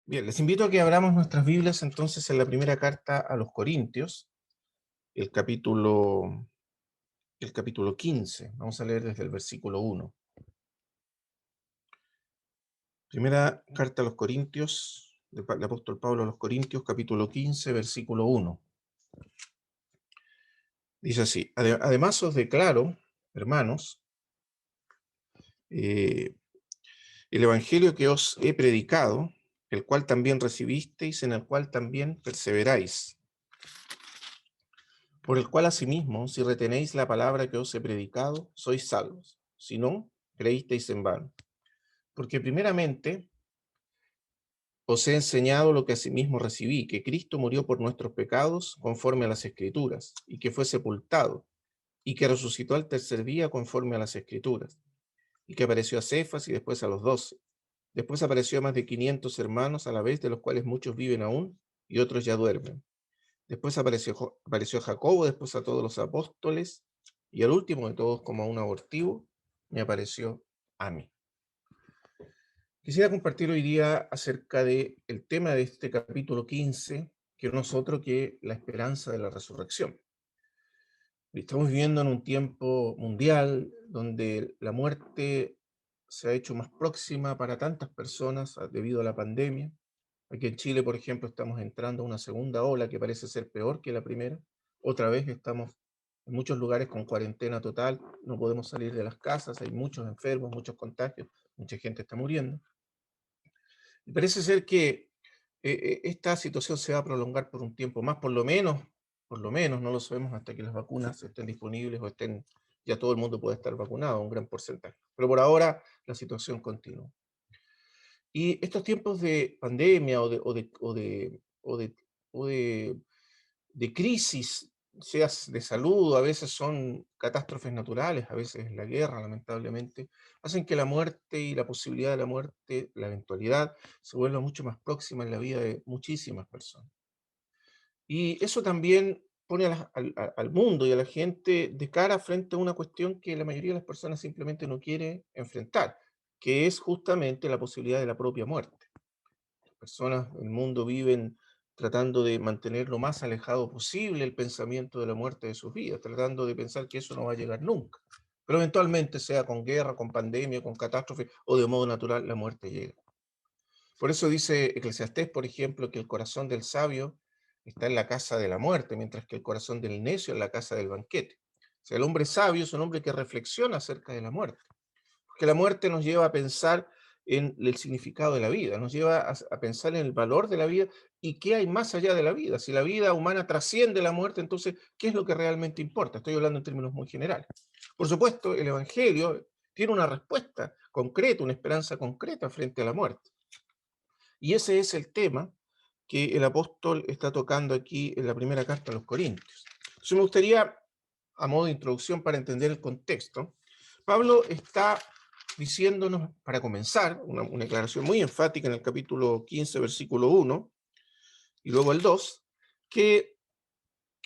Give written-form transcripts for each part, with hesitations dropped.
Bien, les invito a que abramos nuestras Biblias entonces en la primera carta a los Corintios, el capítulo, el capítulo 15. Vamos a leer desde el versículo 1. Primera carta a los Corintios, del apóstol Pablo a los Corintios, capítulo 15, versículo 1. Dice así: Además os declaro, hermanos, eh, el evangelio que os he predicado, el cual también recibisteis, en el cual también perseveráis, por el cual asimismo, si retenéis la palabra que os he predicado, sois salvos; si no, creísteis en vano. Porque primeramente os he enseñado lo que asimismo recibí, que Cristo murió por nuestros pecados conforme a las Escrituras, y que fue sepultado, y que resucitó al tercer día conforme a las Escrituras, y que apareció a Cefas y después a los 12. Después apareció a más de 500 hermanos a la vez, de los cuales muchos viven aún y otros ya duermen. Después apareció a Jacobo, después a todos los apóstoles, y al último de todos, como a un abortivo, me apareció a mí. Quisiera compartir hoy día acerca del tema de este capítulo 15, que no es otro que la esperanza de la resurrección. Estamos viviendo en un tiempo mundial donde la muerte se ha hecho más próxima para tantas personas debido a la pandemia. Aquí en Chile, por ejemplo, estamos entrando a una segunda ola que parece ser peor que la primera. Otra vez estamos en muchos lugares con cuarentena total, no podemos salir de las casas, hay muchos enfermos, muchos contagios, mucha gente está muriendo. Y parece ser que esta situación se va a prolongar por un tiempo más, por lo menos, no lo sabemos hasta que las vacunas estén disponibles o estén, ya todo el mundo puede estar vacunado, un gran porcentaje. Pero por ahora la situación continúa. Y estos tiempos de pandemia de crisis, sea de salud, a veces son catástrofes naturales, a veces es la guerra, lamentablemente, hacen que la muerte y la posibilidad de la muerte, la eventualidad, se vuelva mucho más próxima en la vida de muchísimas personas. Y eso también pone al mundo y a la gente de cara frente a una cuestión que la mayoría de las personas simplemente no quiere enfrentar, que es justamente la posibilidad de la propia muerte. Personas en el mundo viven tratando de mantener lo más alejado posible el pensamiento de la muerte de sus vidas, tratando de pensar que eso no va a llegar nunca. Pero eventualmente, sea con guerra, con pandemia, con catástrofe o de modo natural, la muerte llega. Por eso dice Eclesiastés, por ejemplo, que el corazón del sabio está en la casa de la muerte, mientras que el corazón del necio en la casa del banquete. O sea, el hombre sabio es un hombre que reflexiona acerca de la muerte, porque la muerte nos lleva a pensar en el significado de la vida, nos lleva a pensar en el valor de la vida y qué hay más allá de la vida. Si la vida humana trasciende la muerte, entonces, ¿qué es lo que realmente importa? Estoy hablando en términos muy generales. Por supuesto, el Evangelio tiene una respuesta concreta, una esperanza concreta frente a la muerte. Y ese es el tema que el apóstol está tocando aquí en la primera carta a los Corintios. Entonces me gustaría, a modo de introducción para entender el contexto, Pablo está diciéndonos, para comenzar, una declaración muy enfática en el capítulo 15, versículo 1, y luego el 2, que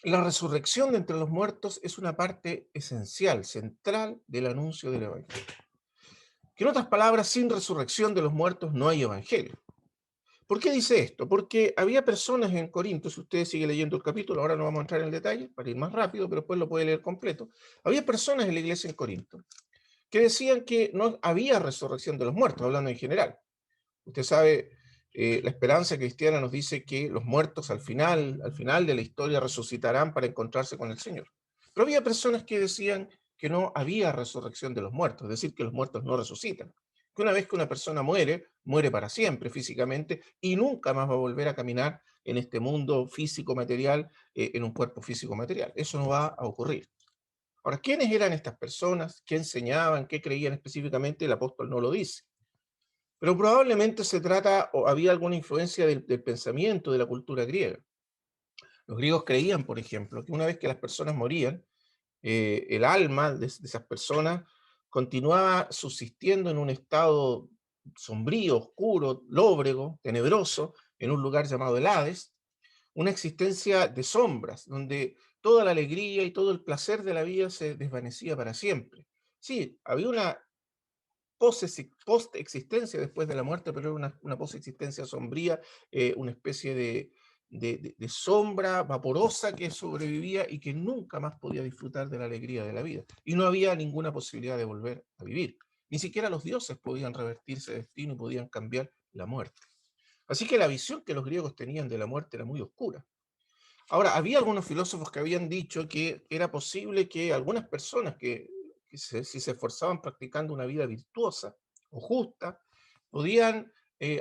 la resurrección de entre los muertos es una parte esencial, central del anuncio del Evangelio. Que en otras palabras, sin resurrección de los muertos no hay Evangelio. ¿Por qué dice esto? Porque había personas en Corinto, si usted sigue leyendo el capítulo, ahora no vamos a entrar en el detalle para ir más rápido, pero después lo puede leer completo. Había personas en la iglesia en Corinto que decían que no había resurrección de los muertos, hablando en general. Usted sabe, la esperanza cristiana nos dice que los muertos al final de la historia resucitarán para encontrarse con el Señor. Pero había personas que decían que no había resurrección de los muertos, es decir, que los muertos no resucitan. Que una vez que una persona muere, muere para siempre físicamente y nunca más va a volver a caminar en este mundo físico material, en un cuerpo físico material. Eso no va a ocurrir. Ahora, ¿quiénes eran estas personas? ¿Qué enseñaban? ¿Qué creían específicamente? El apóstol no lo dice. Pero probablemente se trata o había alguna influencia del pensamiento de la cultura griega. Los griegos creían, por ejemplo, que una vez que las personas morían, el alma de esas personas continuaba subsistiendo en un estado sombrío, oscuro, lóbrego, tenebroso, en un lugar llamado el Hades, una existencia de sombras, donde toda la alegría y todo el placer de la vida se desvanecía para siempre. Sí, había una post-existencia después de la muerte, pero era una post-existencia sombría, una especie de sombra vaporosa que sobrevivía y que nunca más podía disfrutar de la alegría de la vida. Y no había ninguna posibilidad de volver a vivir. Ni siquiera los dioses podían revertir ese destino y podían cambiar la muerte. Así que la visión que los griegos tenían de la muerte era muy oscura. Ahora, había algunos filósofos que habían dicho que era posible que algunas personas si se esforzaban practicando una vida virtuosa o justa, podían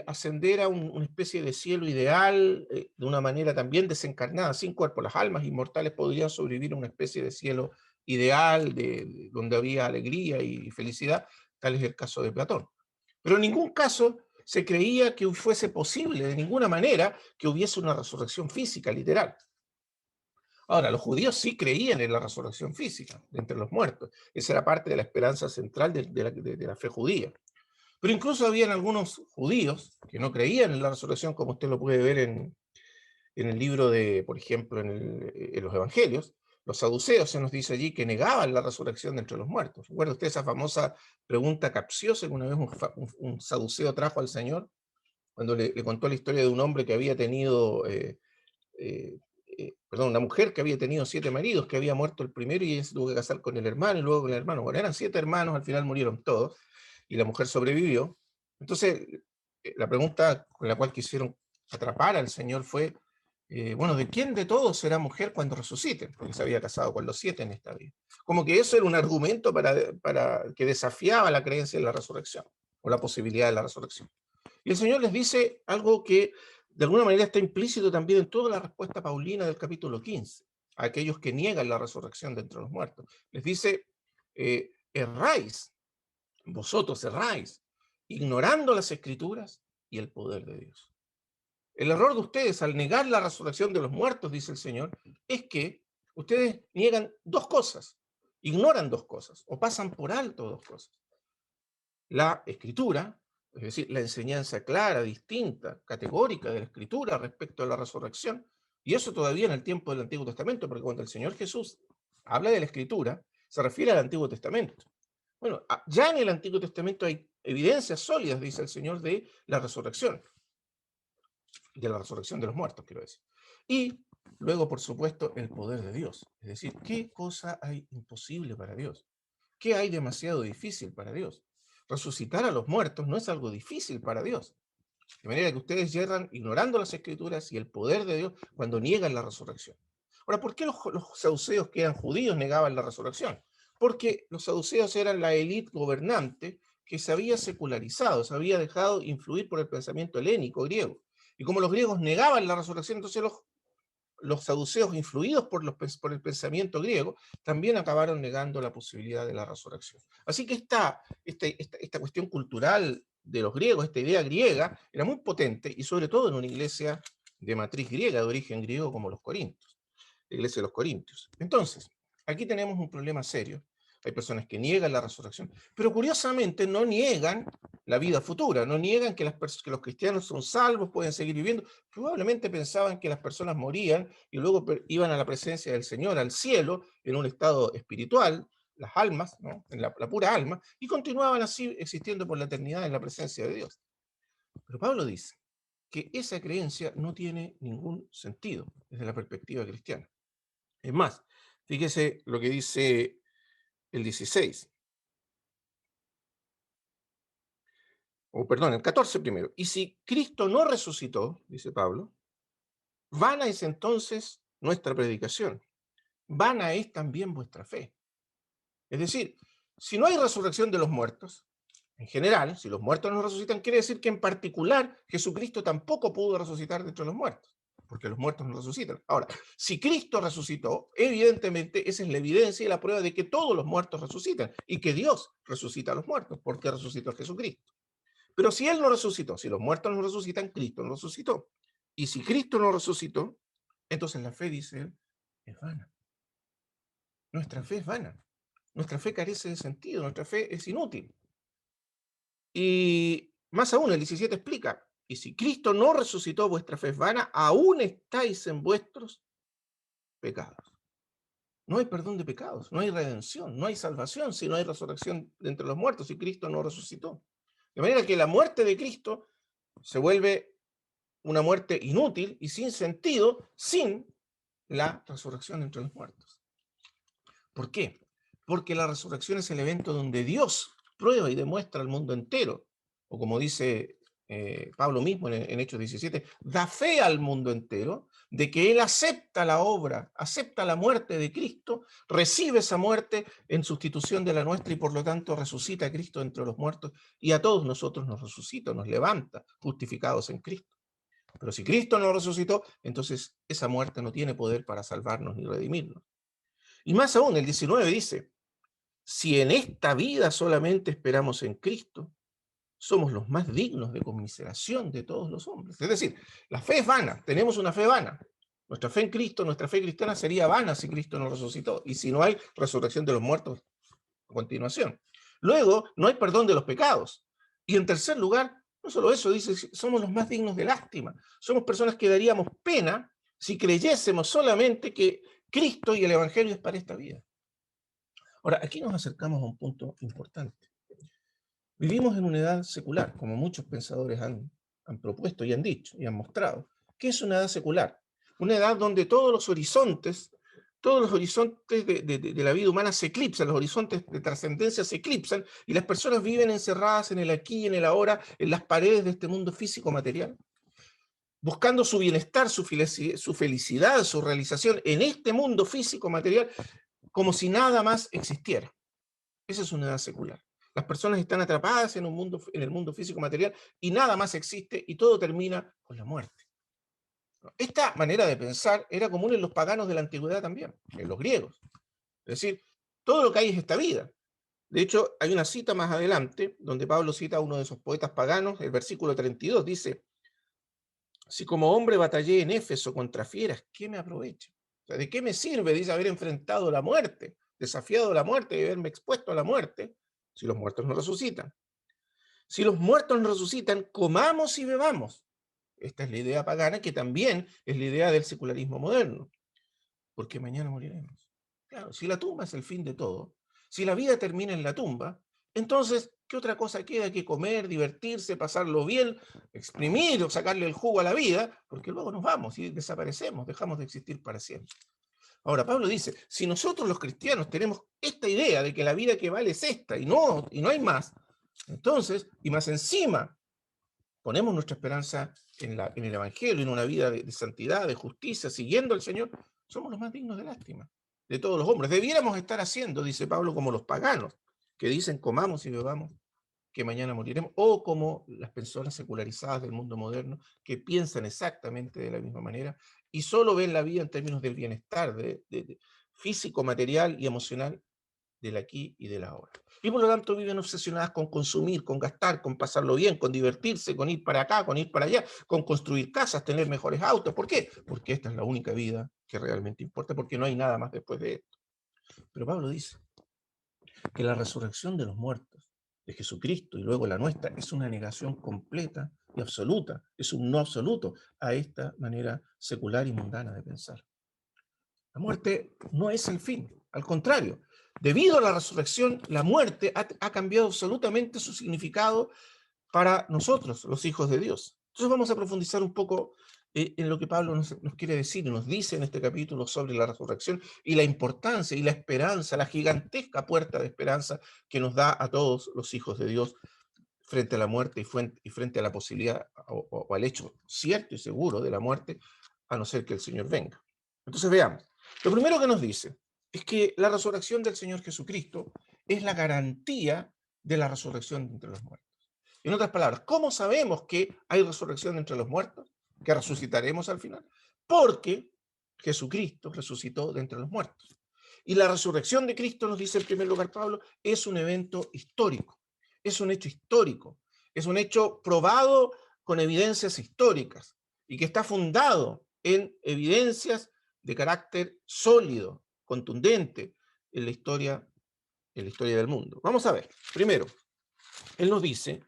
ascender a una especie de cielo ideal de una manera también desencarnada, sin cuerpo. Las almas inmortales podrían sobrevivir a una especie de cielo ideal donde había alegría y felicidad, tal es el caso de Platón. Pero en ningún caso se creía que fuese posible, de ninguna manera, que hubiese una resurrección física, literal. Ahora, los judíos sí creían en la resurrección física de entre los muertos. Esa era parte de la esperanza central de la fe judía. Pero incluso habían algunos judíos que no creían en la resurrección, como usted lo puede ver en el libro de, por ejemplo, en los evangelios. Los saduceos se nos dice allí que negaban la resurrección de entre los muertos. ¿Recuerda usted esa famosa pregunta capciosa que una vez un saduceo trajo al Señor cuando le contó la historia de un hombre que había tenido perdón, una mujer que había tenido 7 maridos, que había muerto el primero y ella se tuvo que casar con el hermano y luego con el hermano? Bueno, eran 7 hermanos, al final murieron todos y la mujer sobrevivió. Entonces, la pregunta con la cual quisieron atrapar al Señor fue, bueno, ¿de quién de todos será mujer cuando resuciten? Porque se había casado con los 7 en esta vida. Como que eso era un argumento para que desafiaba la creencia en la resurrección o la posibilidad de la resurrección. Y el Señor les dice algo que de alguna manera está implícito también en toda la respuesta paulina del capítulo 15, a aquellos que niegan la resurrección de entre los muertos. Les dice, erráis, vosotros erráis, ignorando las escrituras y el poder de Dios. El error de ustedes al negar la resurrección de los muertos, dice el Señor, es que ustedes niegan dos cosas, ignoran dos cosas o pasan por alto dos cosas. La escritura, es decir, la enseñanza clara, distinta, categórica de la escritura respecto a la resurrección, y eso todavía en el tiempo del Antiguo Testamento, porque cuando el Señor Jesús habla de la escritura, se refiere al Antiguo Testamento. Bueno, ya en el Antiguo Testamento hay evidencias sólidas, dice el Señor, de la resurrección de los muertos, quiero decir. Y luego, por supuesto, el poder de Dios. Es decir, ¿qué cosa hay imposible para Dios? ¿Qué hay demasiado difícil para Dios? Resucitar a los muertos no es algo difícil para Dios. De manera que ustedes yerran ignorando las escrituras y el poder de Dios cuando niegan la resurrección. Ahora, ¿por qué los saduceos, que eran judíos, negaban la resurrección? Porque los saduceos eran la élite gobernante que se había secularizado, se había dejado influir por el pensamiento helénico griego. Y como los griegos negaban la resurrección, entonces los saduceos, influidos por el pensamiento griego, también acabaron negando la posibilidad de la resurrección. Así que esta cuestión cultural de los griegos, esta idea griega, era muy potente, y sobre todo en una iglesia de matriz griega, de origen griego, como los Corintios, la iglesia de los Corintios. Entonces, aquí tenemos un problema serio. Hay personas que niegan la resurrección, pero curiosamente no niegan la vida futura, no niegan que que los cristianos son salvos, pueden seguir viviendo. Probablemente pensaban que las personas morían y luego iban a la presencia del Señor, al cielo, en un estado espiritual, las almas, ¿no? En la pura alma, y continuaban así existiendo por la eternidad en la presencia de Dios. Pero Pablo dice que esa creencia no tiene ningún sentido desde la perspectiva cristiana. Es más, fíjese lo que dice el 16, o perdón, el 14 primero. Y si Cristo no resucitó, dice Pablo, vana es entonces nuestra predicación, vana es también vuestra fe. Es decir, si no hay resurrección de los muertos, en general, si los muertos no resucitan, quiere decir que en particular Jesucristo tampoco pudo resucitar de entre los muertos, porque los muertos no resucitan. Ahora, si Cristo resucitó, evidentemente esa es la evidencia y la prueba de que todos los muertos resucitan y que Dios resucita a los muertos, porque resucitó a Jesucristo. Pero si Él no resucitó, si los muertos no resucitan, Cristo no resucitó. Y si Cristo no resucitó, entonces la fe, dice él, es vana. Nuestra fe es vana. Nuestra fe carece de sentido, nuestra fe es inútil. Y más aún, el 17 explica, y si Cristo no resucitó, vuestra fe es vana, aún estáis en vuestros pecados. no hay perdón de pecados, no hay redención, no hay salvación si no hay resurrección de entre los muertos, y Cristo no resucitó. De manera que la muerte de Cristo se vuelve una muerte inútil y sin sentido sin la resurrección entre los muertos. ¿Por qué? Porque la resurrección es el evento donde Dios prueba y demuestra al mundo entero, o como dice Pablo mismo en Hechos 17, da fe al mundo entero de que Él acepta la obra, acepta la muerte de Cristo, recibe esa muerte en sustitución de la nuestra y por lo tanto resucita a Cristo entre los muertos y a todos nosotros nos resucita, nos levanta, justificados en Cristo. Pero si Cristo no resucitó, entonces esa muerte no tiene poder para salvarnos ni redimirnos. Y más aún, el 19 dice, si en esta vida solamente esperamos en Cristo, somos los más dignos de conmiseración de todos los hombres. Es decir, la fe es vana, tenemos una fe vana. Nuestra fe en Cristo, nuestra fe cristiana sería vana si Cristo no resucitó y si no hay resurrección de los muertos a continuación. Luego, no hay perdón de los pecados. Y en tercer lugar, no solo eso, dice, somos los más dignos de lástima. Somos personas que daríamos pena si creyésemos solamente que Cristo y el Evangelio es para esta vida. Ahora, aquí nos acercamos a un punto importante. Vivimos en una edad secular, como muchos pensadores han propuesto y han dicho y han mostrado. ¿Qué es una edad secular? Una edad donde todos los horizontes de la vida humana se eclipsan, los horizontes de trascendencia se eclipsan y las personas viven encerradas en el aquí y en el ahora, en las paredes de este mundo físico material, buscando su bienestar, su felicidad, su realización en este mundo físico material, como si nada más existiera. Esa es una edad secular. Las personas están atrapadas en el mundo físico material y nada más existe y todo termina con la muerte. Esta manera de pensar era común en los paganos de la antigüedad también, en los griegos. Es decir, todo lo que hay es esta vida. De hecho, hay una cita más adelante donde Pablo cita a uno de esos poetas paganos, el versículo 32 dice, si como hombre batallé en Éfeso contra fieras, ¿qué me aprovecha? O sea, ¿de qué me sirve, dice, haber enfrentado la muerte, desafiado la muerte y haberme expuesto a la muerte, si los muertos no resucitan? Si los muertos no resucitan, comamos y bebamos. Esta es la idea pagana, que también es la idea del secularismo moderno, porque mañana moriremos. Claro, si la tumba es el fin de todo, si la vida termina en la tumba, entonces, ¿qué otra cosa queda que comer, divertirse, pasarlo bien, exprimir o sacarle el jugo a la vida? Porque luego nos vamos y desaparecemos, dejamos de existir para siempre. Ahora, Pablo dice, si nosotros los cristianos tenemos esta idea de que la vida que vale es esta y no hay más, entonces, y más encima, ponemos nuestra esperanza en el Evangelio, en una vida de santidad, de justicia, siguiendo al Señor, somos los más dignos de lástima de todos los hombres. Debiéramos estar haciendo, dice Pablo, como los paganos, que dicen comamos y bebamos, que mañana moriremos, o como las personas secularizadas del mundo moderno, que piensan exactamente de la misma manera y solo ven la vida en términos del bienestar físico, material y emocional del aquí y del ahora. Y por lo tanto viven obsesionadas con consumir, con gastar, con pasarlo bien, con divertirse, con ir para acá, con ir para allá, con construir casas, tener mejores autos. ¿Por qué? Porque esta es la única vida que realmente importa, porque no hay nada más después de esto. Pero Pablo dice que la resurrección de los muertos de Jesucristo y luego la nuestra es una negación completa y absoluta, es un no absoluto a esta manera secular y mundana de pensar. La muerte no es el fin, al contrario. Debido a la resurrección, la muerte ha cambiado absolutamente su significado para nosotros, los hijos de Dios. Entonces vamos a profundizar un poco en lo que Pablo nos quiere decir y nos dice en este capítulo sobre la resurrección y la importancia y la esperanza, la gigantesca puerta de esperanza que nos da a todos los hijos de Dios frente a la muerte y frente a la posibilidad o al hecho cierto y seguro de la muerte, a no ser que el Señor venga. Entonces veamos. Lo primero que nos dice es que la resurrección del Señor Jesucristo es la garantía de la resurrección de entre los muertos. En otras palabras, ¿cómo sabemos que hay resurrección entre los muertos? ¿Que resucitaremos al final? Porque Jesucristo resucitó de entre los muertos. Y la resurrección de Cristo, nos dice en primer lugar Pablo, es un evento histórico, es un hecho histórico, es un hecho probado con evidencias históricas y que está fundado en evidencias de carácter sólido, contundente en la historia del mundo. Vamos a ver, primero, él nos dice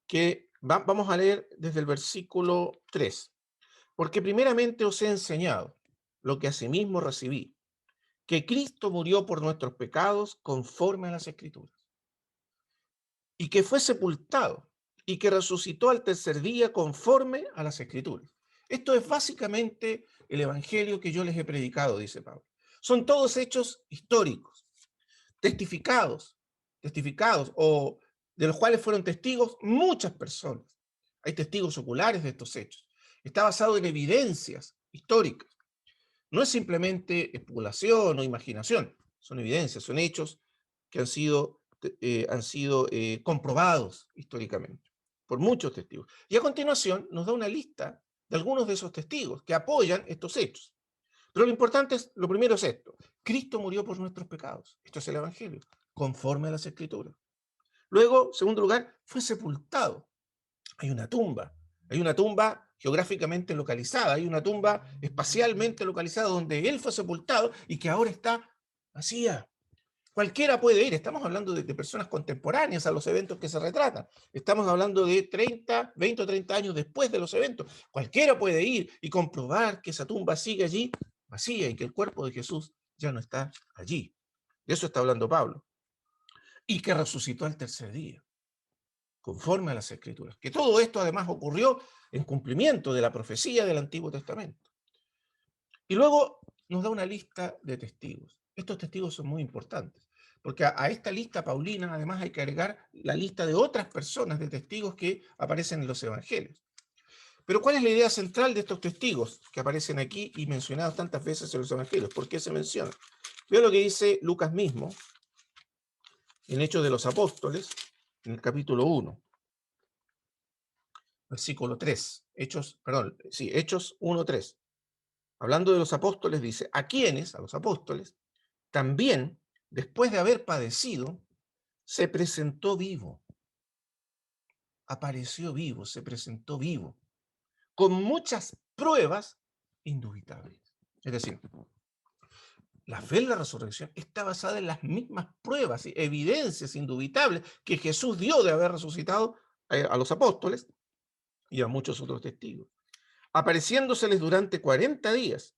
que vamos a leer desde el versículo 3, porque primeramente os he enseñado lo que asimismo recibí, que Cristo murió por nuestros pecados conforme a las Escrituras, y que fue sepultado, y que resucitó al tercer día conforme a las Escrituras. Esto es básicamente el evangelio que yo les he predicado, dice Pablo. Son todos hechos históricos, testificados, testificados, o de los cuales fueron testigos muchas personas. Hay testigos oculares de estos hechos. Está basado en evidencias históricas. No es simplemente especulación o imaginación, son evidencias, son hechos que han sido comprobados históricamente por muchos testigos. Y a continuación nos da una lista de algunos de esos testigos que apoyan estos hechos. Pero lo importante es, lo primero es esto: Cristo murió por nuestros pecados. Esto es el Evangelio, conforme a las Escrituras. Luego, segundo lugar, fue sepultado. Hay una tumba. Hay una tumba geográficamente localizada, hay una tumba espacialmente localizada donde él fue sepultado y que ahora está vacía. Cualquiera puede ir, estamos hablando de personas contemporáneas a los eventos que se retratan. Estamos hablando de 30, 20 o 30 años después de los eventos. Cualquiera puede ir y comprobar que esa tumba sigue allí vacía y que el cuerpo de Jesús ya no está allí. De eso está hablando Pablo. Y que resucitó al tercer día, conforme a las Escrituras. Que todo esto además ocurrió en cumplimiento de la profecía del Antiguo Testamento. Y luego nos da una lista de testigos. Estos testigos son muy importantes, porque a esta lista paulina además hay que agregar la lista de otras personas de testigos que aparecen en los evangelios. Pero ¿cuál es la idea central de estos testigos que aparecen aquí y mencionados tantas veces en los evangelios? ¿Por qué se mencionan? Veo lo que dice Lucas mismo en Hechos de los Apóstoles, en el capítulo 1, versículo 3. Hechos 1:3. Hablando de los apóstoles, dice: a quienes, a los apóstoles, también, después de haber padecido, se presentó vivo, apareció vivo, se presentó vivo, con muchas pruebas indubitables. Es decir, la fe en la resurrección está basada en las mismas pruebas y evidencias indubitables que Jesús dio de haber resucitado a los apóstoles y a muchos otros testigos, apareciéndoseles durante 40 días.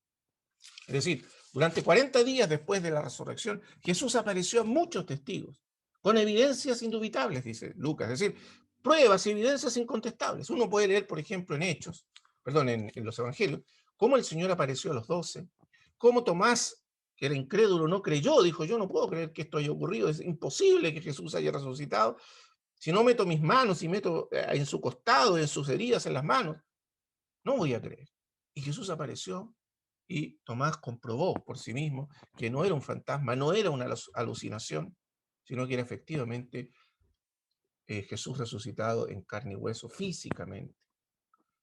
Es decir, durante 40 días después de la resurrección, Jesús apareció a muchos testigos, con evidencias indubitables, dice Lucas, es decir, pruebas y evidencias incontestables. Uno puede leer, por ejemplo, en los evangelios, cómo el Señor apareció a los 12, cómo Tomás, que era incrédulo, no creyó, dijo: yo no puedo creer que esto haya ocurrido, es imposible que Jesús haya resucitado, si no meto mis manos y meto en su costado, en sus heridas, en las manos, no voy a creer. Y Jesús apareció y Tomás comprobó por sí mismo que no era un fantasma, no era una alucinación, sino que era efectivamente Jesús resucitado en carne y hueso físicamente.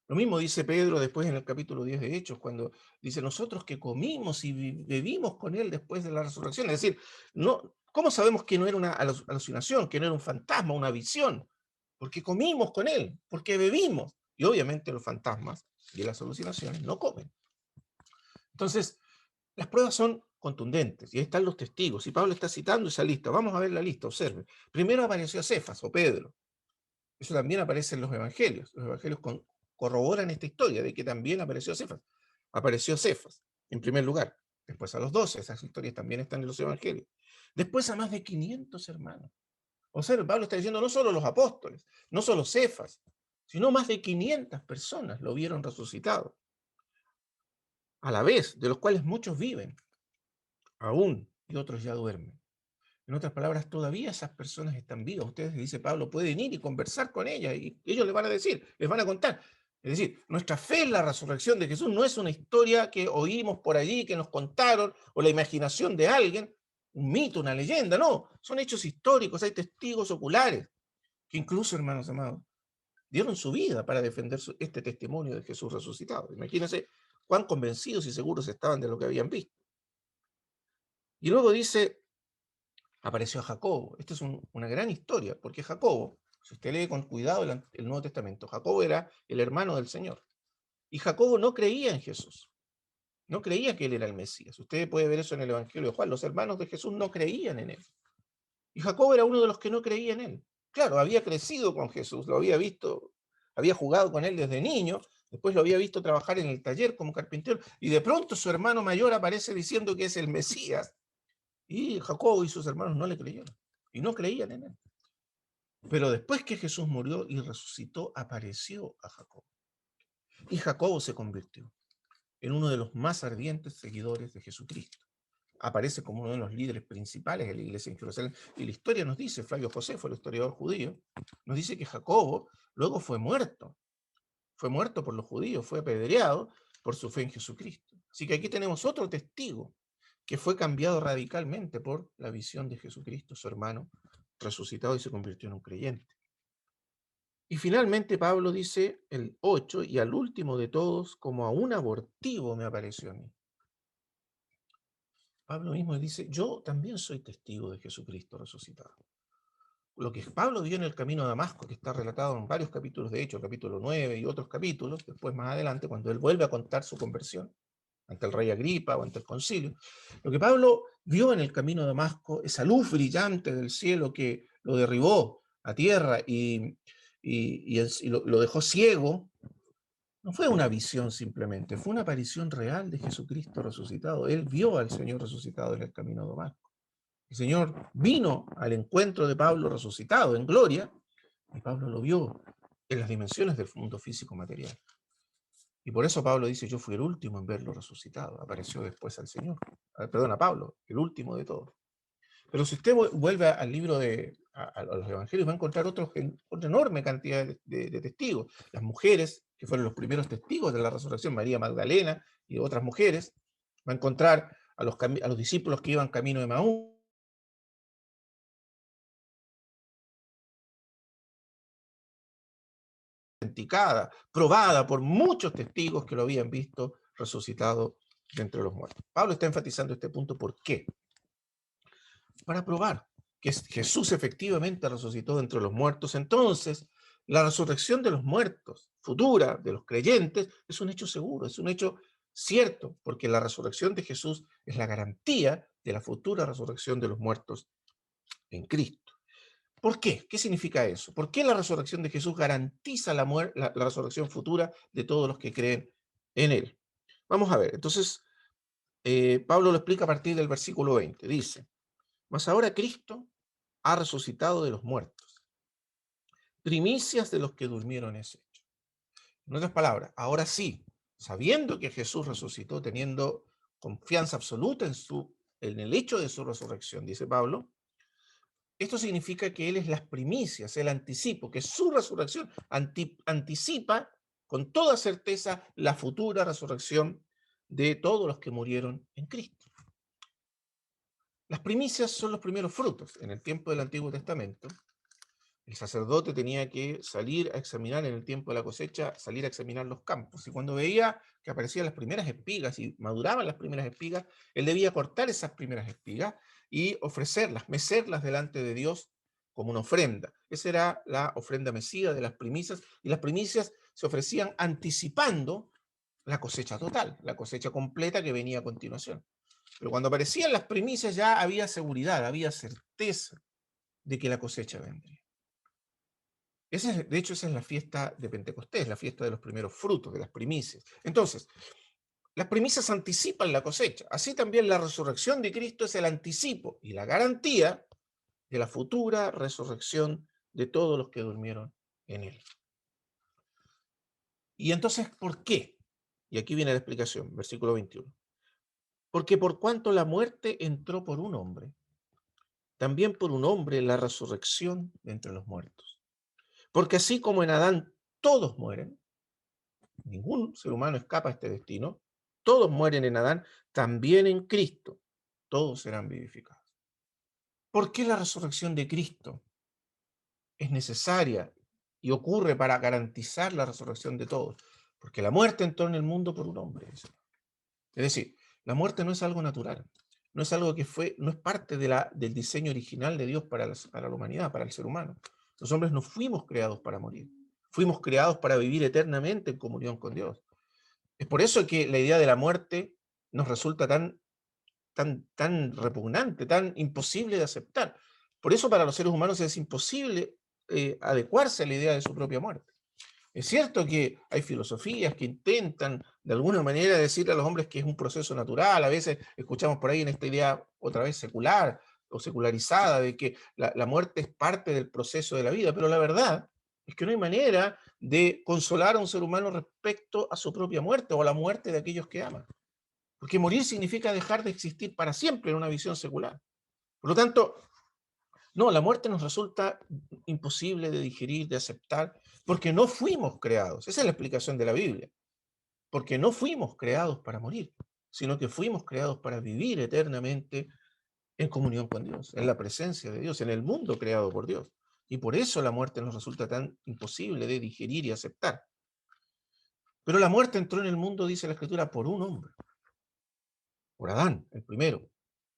Lo mismo dice Pedro después en el capítulo 10 de Hechos, cuando dice: nosotros que comimos y bebimos con él después de la resurrección. Es decir, no, ¿cómo sabemos que no era una alucinación, que no era un fantasma, una visión? Porque comimos con él, porque bebimos. Y obviamente los fantasmas y las alucinaciones no comen. Entonces, las pruebas son contundentes y ahí están los testigos. Y Pablo está citando esa lista. Vamos a ver la lista, observe. Primero apareció Cefas o Pedro. Eso también aparece en los evangelios. Los evangelios corroboran esta historia de que también apareció Cefas. Apareció Cefas, en primer lugar. Después a los 12, esas historias también están en los evangelios. Después a más de 500 hermanos. Observe, Pablo está diciendo: no solo los apóstoles, no solo Cefas, sino más de 500 personas lo vieron resucitado, a la vez, de los cuales muchos viven aún y otros ya duermen. En otras palabras, todavía esas personas están vivas. Ustedes, dice Pablo, pueden ir y conversar con ellas y ellos les van a decir, les van a contar. Es decir, nuestra fe en la resurrección de Jesús no es una historia que oímos por allí, que nos contaron, o la imaginación de alguien, un mito, una leyenda. No, son hechos históricos, hay testigos oculares que incluso, hermanos amados, dieron su vida para defender este testimonio de Jesús resucitado. Imagínense cuán convencidos y seguros estaban de lo que habían visto. Y luego dice: apareció a Jacobo. Esta es una gran historia, porque Jacobo, si usted lee con cuidado el Nuevo Testamento, Jacobo era el hermano del Señor. Y Jacobo no creía en Jesús, no creía que él era el Mesías. Usted puede ver eso en el Evangelio de Juan. Los hermanos de Jesús no creían en él. Y Jacobo era uno de los que no creía en él. Claro, había crecido con Jesús, lo había visto, había jugado con él desde niño, Después lo había visto trabajar en el taller como carpintero, y de pronto su hermano mayor aparece diciendo que es el Mesías. Y Jacobo y sus hermanos no le creyeron, y no creían en él. Pero después que Jesús murió y resucitó, apareció a Jacobo. Y Jacobo se convirtió en uno de los más ardientes seguidores de Jesucristo. Aparece como uno de los líderes principales de la iglesia en Jerusalén. Y la historia nos dice, Flavio José fue el historiador judío, nos dice que Jacobo luego fue muerto por los judíos, fue apedreado por su fe en Jesucristo. Así que aquí tenemos otro testigo que fue cambiado radicalmente por la visión de Jesucristo, su hermano, resucitado y se convirtió en un creyente. Y finalmente Pablo dice el 8, y al último de todos, como a un abortivo me apareció a mí. Pablo mismo dice, yo también soy testigo de Jesucristo resucitado. Lo que Pablo vio en el camino a Damasco, que está relatado en varios capítulos, de hecho, el capítulo 9 y otros capítulos, después más adelante, cuando él vuelve a contar su conversión ante el rey Agripa o ante el concilio, lo que Pablo vio en el camino a Damasco, esa luz brillante del cielo que lo derribó a tierra y lo dejó ciego, no fue una visión simplemente, fue una aparición real de Jesucristo resucitado. Él vio al Señor resucitado en el camino a Damasco. El Señor vino al encuentro de Pablo resucitado en gloria, y Pablo lo vio en las dimensiones del mundo físico material. Y por eso Pablo dice, yo fui el último en verlo resucitado. Apareció después al Señor. Perdón, a Pablo, el último de todos. Pero si usted vuelve al libro a los evangelios, va a encontrar otra enorme cantidad de testigos. Las mujeres, que fueron los primeros testigos de la resurrección, María Magdalena y otras mujeres. Va a encontrar a los discípulos que iban camino de Maús, autenticada, probada por muchos testigos que lo habían visto resucitado de entre los muertos. Pablo está enfatizando este punto. ¿Por qué? Para probar que Jesús efectivamente resucitó de entre los muertos. Entonces, la resurrección de los muertos, futura, de los creyentes, es un hecho seguro, es un hecho cierto, porque la resurrección de Jesús es la garantía de la futura resurrección de los muertos en Cristo. ¿Por qué? ¿Qué significa eso? ¿Por qué la resurrección de Jesús garantiza la resurrección futura de todos los que creen en Él? Vamos a ver, entonces, Pablo lo explica a partir del versículo 20. Dice, mas ahora Cristo ha resucitado de los muertos, primicias de los que durmieron es hecho. En otras palabras, ahora sí, sabiendo que Jesús resucitó, teniendo confianza absoluta en el hecho de su resurrección, dice Pablo, esto significa que Él es las primicias, el anticipo, que su resurrección anticipa con toda certeza la futura resurrección de todos los que murieron en Cristo. Las primicias son los primeros frutos. En el tiempo del Antiguo Testamento, el sacerdote tenía que salir a examinar en el tiempo de la cosecha, salir a examinar los campos. Y cuando veía que aparecían las primeras espigas y maduraban las primeras espigas, él debía cortar esas primeras espigas y ofrecerlas, mecerlas delante de Dios como una ofrenda. Esa era la ofrenda mecida de las primicias, y las primicias se ofrecían anticipando la cosecha total, la cosecha completa que venía a continuación. Pero cuando aparecían las primicias ya había seguridad, había certeza de que la cosecha vendría. De hecho, esa es la fiesta de Pentecostés, la fiesta de los primeros frutos, de las primicias. Entonces, las primicias anticipan la cosecha. Así también la resurrección de Cristo es el anticipo y la garantía de la futura resurrección de todos los que durmieron en Él. Y entonces, ¿por qué? Y aquí viene la explicación, versículo 21. Porque por cuanto la muerte entró por un hombre, también por un hombre la resurrección de entre los muertos. Porque así como en Adán todos mueren, ningún ser humano escapa a este destino, todos mueren en Adán, también en Cristo, todos serán vivificados. ¿Por qué la resurrección de Cristo es necesaria y ocurre para garantizar la resurrección de todos? Porque la muerte entró en el mundo por un hombre. Es decir, la muerte no es algo natural, no es algo que no es parte del diseño original de Dios para la humanidad, para el ser humano. Los hombres no fuimos creados para morir, fuimos creados para vivir eternamente en comunión con Dios. Es por eso que la idea de la muerte nos resulta tan repugnante, tan imposible de aceptar. Por eso para los seres humanos es imposible adecuarse a la idea de su propia muerte. Es cierto que hay filosofías que intentan de alguna manera decirle a los hombres que es un proceso natural. A veces escuchamos por ahí en esta idea otra vez secular o secularizada de que la muerte es parte del proceso de la vida, pero la verdad es que no hay manera de consolar a un ser humano respecto a su propia muerte o a la muerte de aquellos que aman. Porque morir significa dejar de existir para siempre en una visión secular. Por lo tanto, no, la muerte nos resulta imposible de digerir, de aceptar, porque no fuimos creados. Esa es la explicación de la Biblia. Porque no fuimos creados para morir, sino que fuimos creados para vivir eternamente en comunión con Dios, en la presencia de Dios, en el mundo creado por Dios. Y por eso la muerte nos resulta tan imposible de digerir y aceptar. Pero la muerte entró en el mundo, dice la Escritura, por un hombre, por Adán, el primero.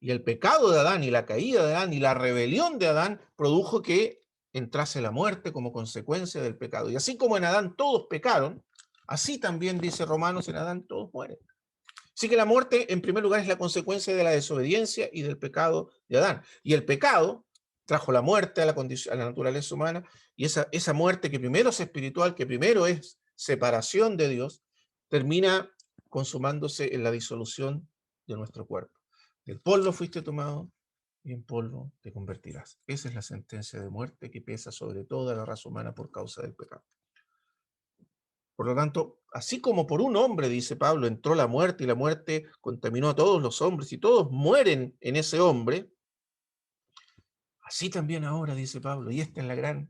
Y el pecado de Adán y la caída de Adán y la rebelión de Adán produjo que entrase la muerte como consecuencia del pecado. Y así como en Adán todos pecaron, así también dice Romanos, en Adán todos mueren. Así que la muerte, en primer lugar, es la consecuencia de la desobediencia y del pecado de Adán. Y el pecado trajo la muerte a a la naturaleza humana, y esa muerte que primero es espiritual, que primero es separación de Dios, termina consumándose en la disolución de nuestro cuerpo. Del polvo fuiste tomado y en polvo te convertirás. Esa es la sentencia de muerte que pesa sobre toda la raza humana por causa del pecado. Por lo tanto, así como por un hombre, dice Pablo, entró la muerte y la muerte contaminó a todos los hombres y todos mueren en ese hombre, así también ahora, dice Pablo, y esta es la gran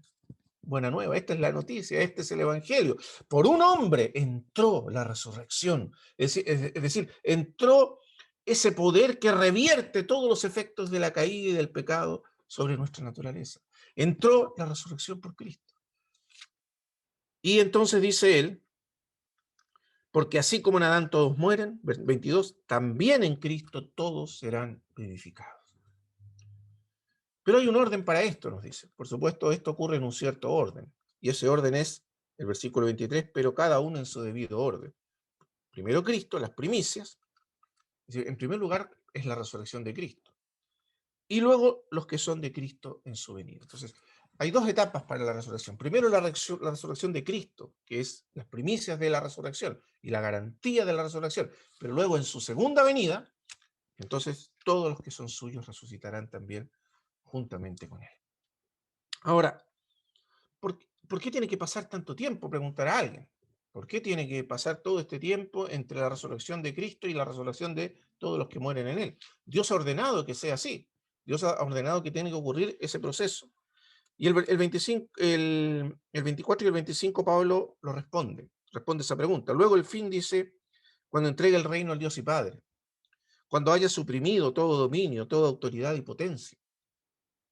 buena nueva, esta es la noticia, este es el evangelio. Por un hombre entró la resurrección, es decir, entró ese poder que revierte todos los efectos de la caída y del pecado sobre nuestra naturaleza. Entró la resurrección por Cristo. Y entonces dice él, porque así como en Adán todos mueren, 22, también en Cristo todos serán vivificados. Pero hay un orden para esto, nos dice. Por supuesto, esto ocurre en un cierto orden. Y ese orden es el versículo 23, pero cada uno en su debido orden. Primero Cristo, las primicias. Es decir, en primer lugar es la resurrección de Cristo. Y luego los que son de Cristo en su venida. Entonces, hay dos etapas para la resurrección. Primero la resurrección de Cristo, que es las primicias de la resurrección y la garantía de la resurrección. Pero luego en su segunda venida, entonces todos los que son suyos resucitarán también juntamente con él. Ahora, ¿por qué tiene que pasar tanto tiempo? Preguntará alguien. ¿Por qué tiene que pasar todo este tiempo entre la resurrección de Cristo y la resurrección de todos los que mueren en él? Dios ha ordenado que sea así. Dios ha ordenado que tiene que ocurrir ese proceso. Y el 24 y el 25 Pablo lo responde esa pregunta. Luego el fin dice, cuando entregue el reino al Dios y Padre, cuando haya suprimido todo dominio, toda autoridad y potencia.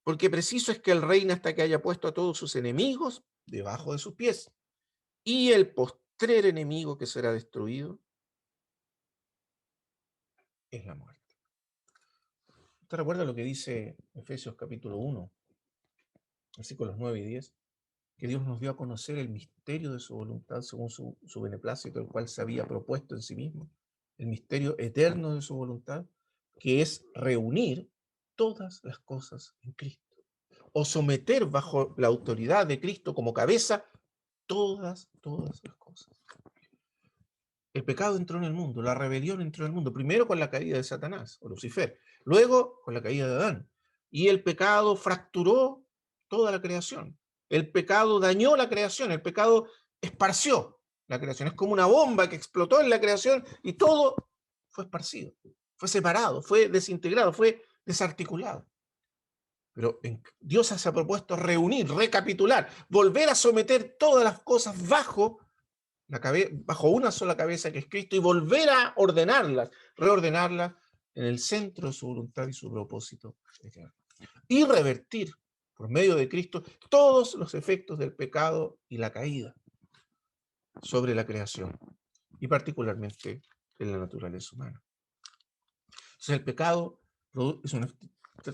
Porque preciso es que él reine hasta que haya puesto a todos sus enemigos debajo de sus pies. Y el postrer enemigo que será destruido es la muerte. ¿Usted recuerda lo que dice Efesios capítulo 1, versículos 9 y 10? Que Dios nos dio a conocer el misterio de su voluntad según su beneplácito, el cual se había propuesto en sí mismo, el misterio eterno de su voluntad, que es reunir todas las cosas en Cristo, o someter bajo la autoridad de Cristo como cabeza todas las cosas. El pecado entró en el mundo, la rebelión entró en el mundo, primero con la caída de Satanás, o Lucifer, luego con la caída de Adán, y el pecado fracturó toda la creación. El pecado dañó la creación, el pecado esparció la creación. Es como una bomba que explotó en la creación y todo fue esparcido, fue separado, fue desintegrado, fue desarticulado. Pero Dios se ha propuesto reunir, recapitular, volver a someter todas las cosas bajo una sola cabeza que es Cristo y volver a ordenarlas, reordenarlas en el centro de su voluntad y su propósito eterno. Y revertir por medio de Cristo todos los efectos del pecado y la caída sobre la creación y particularmente en la naturaleza humana. Entonces el pecado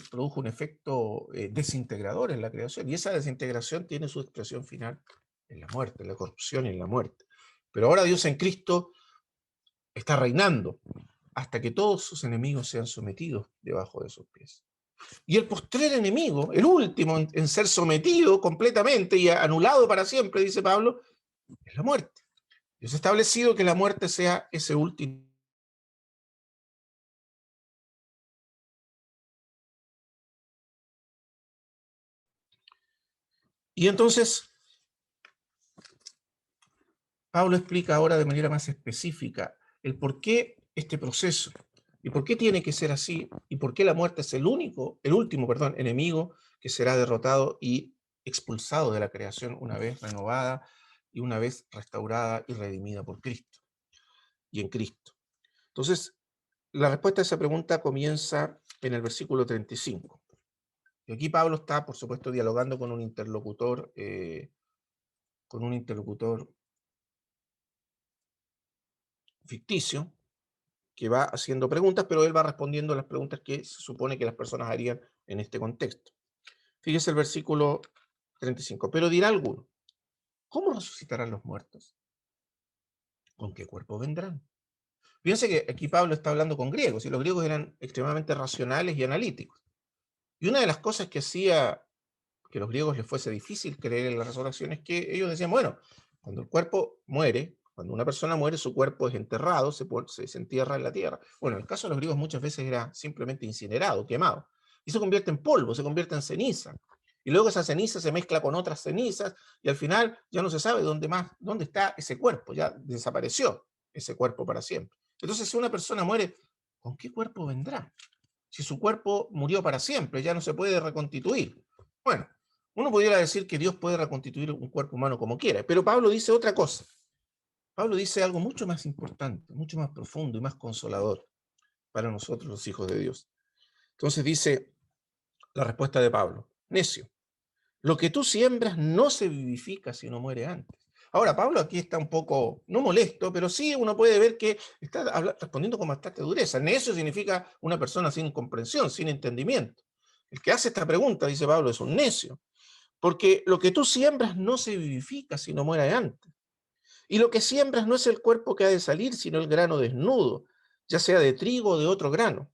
produjo un efecto desintegrador en la creación y esa desintegración tiene su expresión final en la muerte, en la corrupción y en la muerte. Pero ahora Dios en Cristo está reinando hasta que todos sus enemigos sean sometidos debajo de sus pies. Y el postrer enemigo, el último en ser sometido completamente y anulado para siempre, dice Pablo, es la muerte. Dios ha establecido que la muerte sea ese último. Y entonces, Pablo explica ahora de manera más específica el por qué este proceso y por qué tiene que ser así y por qué la muerte es el último, enemigo que será derrotado y expulsado de la creación una vez renovada y una vez restaurada y redimida por Cristo y en Cristo. Entonces, la respuesta a esa pregunta comienza en el versículo 35. Y aquí Pablo está, por supuesto, dialogando con un interlocutor ficticio, que va haciendo preguntas, pero él va respondiendo las preguntas que se supone que las personas harían en este contexto. Fíjese el versículo 35. Pero dirá alguno, ¿cómo resucitarán los muertos? ¿Con qué cuerpo vendrán? Fíjense que aquí Pablo está hablando con griegos, y los griegos eran extremadamente racionales y analíticos. Y una de las cosas que hacía que a los griegos les fuese difícil creer en la resurrección es que ellos decían, bueno, cuando el cuerpo muere, cuando una persona muere, su cuerpo es enterrado, se entierra en la tierra. Bueno, en el caso de los griegos muchas veces era simplemente incinerado, quemado, y se convierte en polvo, se convierte en ceniza. Y luego esa ceniza se mezcla con otras cenizas y al final ya no se sabe dónde está ese cuerpo, ya desapareció ese cuerpo para siempre. Entonces, si una persona muere, ¿con qué cuerpo vendrá? Si su cuerpo murió para siempre, ya no se puede reconstituir. Bueno, uno pudiera decir que Dios puede reconstituir un cuerpo humano como quiera, pero Pablo dice otra cosa. Pablo dice algo mucho más importante, mucho más profundo y más consolador para nosotros los hijos de Dios. Entonces dice la respuesta de Pablo: necio, lo que tú siembras no se vivifica si no muere antes. Ahora, Pablo aquí está un poco, no molesto, pero sí uno puede ver que está respondiendo con bastante dureza. Necio significa una persona sin comprensión, sin entendimiento. El que hace esta pregunta, dice Pablo, es un necio. Porque lo que tú siembras no se vivifica si no muere antes. Y lo que siembras no es el cuerpo que ha de salir, sino el grano desnudo, ya sea de trigo o de otro grano.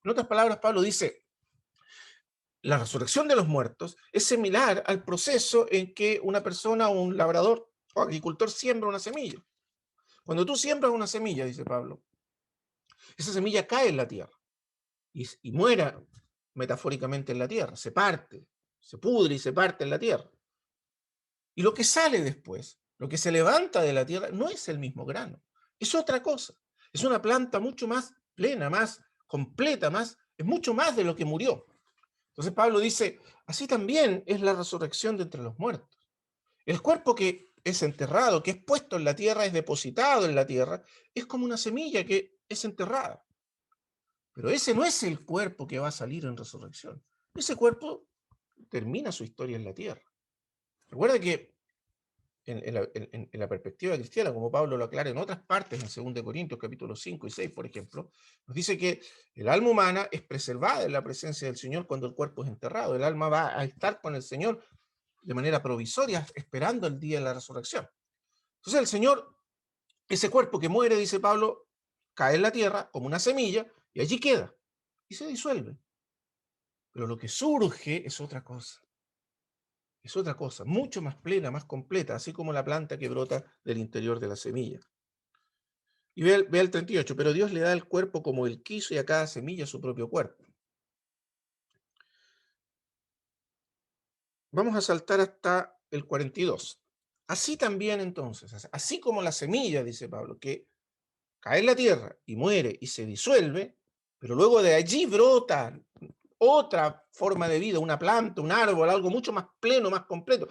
En otras palabras, Pablo dice, la resurrección de los muertos es similar al proceso en que una persona o un labrador o agricultor siembra una semilla. Cuando tú siembras una semilla, dice Pablo, esa semilla cae en la tierra y muera metafóricamente en la tierra, se parte, se pudre y se parte en la tierra. Y lo que sale después, lo que se levanta de la tierra, no es el mismo grano, es otra cosa. Es una planta mucho más plena, más completa, es mucho más de lo que murió. Entonces Pablo dice, así también es la resurrección de entre los muertos. El cuerpo que es enterrado, que es puesto en la tierra, es depositado en la tierra, es como una semilla que es enterrada. Pero ese no es el cuerpo que va a salir en resurrección. Ese cuerpo termina su historia en la tierra. Recuerda que en la perspectiva cristiana, como Pablo lo aclara en otras partes, en 2 Corintios capítulos 5 y 6, por ejemplo, nos dice que el alma humana es preservada en la presencia del Señor cuando el cuerpo es enterrado. El alma va a estar con el Señor de manera provisoria, esperando el día de la resurrección. Entonces el Señor, ese cuerpo que muere, dice Pablo, cae en la tierra como una semilla y allí queda y se disuelve. Pero lo que surge es otra cosa, mucho más plena, más completa, así como la planta que brota del interior de la semilla. Y ve el 38, pero Dios le da el cuerpo como él quiso y a cada semilla su propio cuerpo. Vamos a saltar hasta el 42. Así también entonces, así como la semilla, dice Pablo, que cae en la tierra y muere y se disuelve, pero luego de allí brota otra forma de vida, una planta, un árbol, algo mucho más pleno, más completo,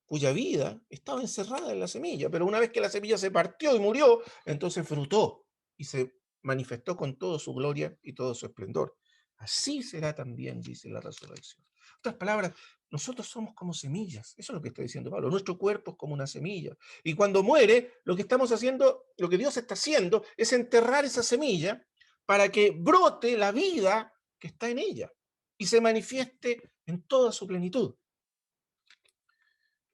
cuya vida estaba encerrada en la semilla, pero una vez que la semilla se partió y murió, entonces frutó y se manifestó con toda su gloria y todo su esplendor. Así será también, dice la resurrección. En otras palabras, nosotros somos como semillas, eso es lo que está diciendo Pablo, nuestro cuerpo es como una semilla. Y cuando muere, lo que estamos haciendo, lo que Dios está haciendo, es enterrar esa semilla para que brote la vida que está en ella y se manifieste en toda su plenitud.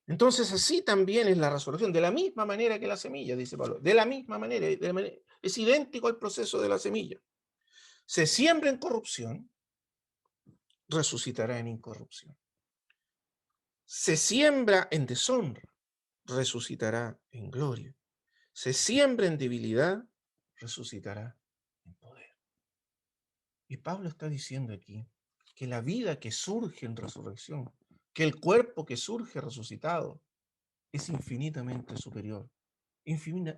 Entonces, así también es la resurrección, de la misma manera que la semilla, dice Pablo, de la misma manera, es idéntico al proceso de la semilla. Se siembra en corrupción, resucitará en incorrupción. Se siembra en deshonra, resucitará en gloria. Se siembra en debilidad, resucitará en poder. Y Pablo está diciendo aquí que la vida que surge en resurrección, que el cuerpo que surge resucitado, es infinitamente superior,